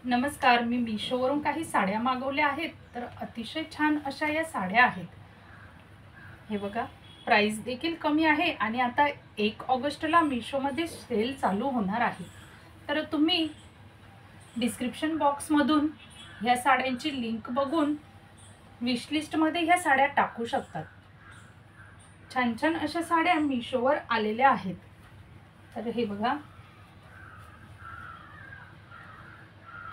नमस्कार, मी मीशोवरून काही साड्या मागवल्या आहेत. तर अतिशय छान अशा या साड्या आहेत. हे बघा, प्राइस देखील कमी आहे आणि आता 1 ऑगस्टला मीशोमध्ये सेल चालू होणार आहे. तर तुम्ही डिस्क्रिप्शन बॉक्समधून ह्या साड्यांची लिंक बघून विश लिस्टमध्ये ह्या साड्या टाकू शकतात. छान छान अशा साड्या मीशोवर आलेल्या आहेत. तर हे बघा,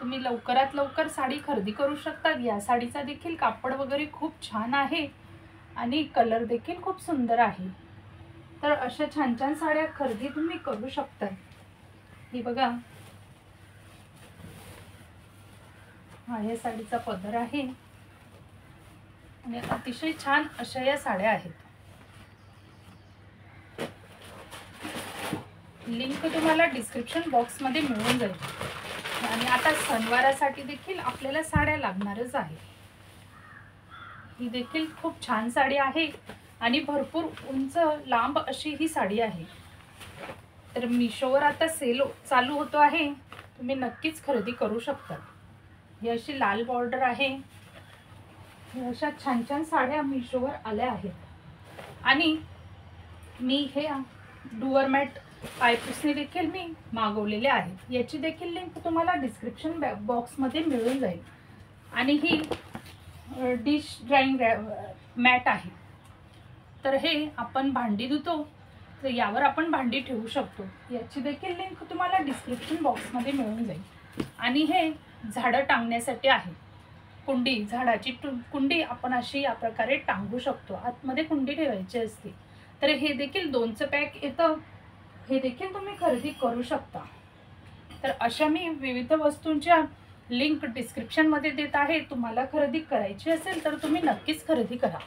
तुम्ही लवकरात लवकर साडी खरेदी करू शकता. या साडीचा देखील कापड वगैरे खूप छान आहे आणि कलर देखील खूप सुंदर आहे. तर अशा छान छान साड्या खरेदी तुम्ही करू शकता. ही बघा, हा या साडीचा पदर आहे आणि अतिशय छान अशा या साड्या आहेत. लिंक तुम्हाला डिस्क्रिप्शन बॉक्समध्ये मिळून जाईल. आणि आता सणवारासाठी देखील आपल्याला साड्या लागणारच आहे. ही देखील खूप छान साडी आहे आणि भरपूर उंच लांब अशी ही साडी आहे. तर मीशोवर आता सेल चालू होतो आहे, तुम्ही नक्कीच खरेदी करू शकता. ही अशी लाल बॉर्डर आहे. अशा छान छान साड्या मीशोवर आल्या आहेत आणि मी हे डुअर मॅट पायपुसणे देखील मी मागवलेले आहेत. याची देखील लिंक तुम्हाला डिस्क्रिप्शन बॉक्समध्ये मिळून जाईल. आणि ही डिश ड्राइंग मॅट आहे. तर हे आपण भांडी धुतो, तर यावर आपण भांडी ठेवू शकतो. याची देखील लिंक तुम्हाला डिस्क्रिप्शन बॉक्समध्ये मिळून जाईल. आणि हे झाडं टांगण्यासाठी आहे. कुंडी, झाडाची कुंडी आपण अशी या प्रकारे टांगू शकतो. आतमध्ये कुंडी ठेवायची असते. तर हे देखील 2चं पॅक येतं. हे देखील तुम्ही खरेदी करू शकता. तर अशा मी विविध वस्तूंच्या लिंक डिस्क्रिप्शनमध्ये देत आहे. तुम्हाला खरेदी करायची असेल तर तुम्ही नक्कीच खरेदी करा.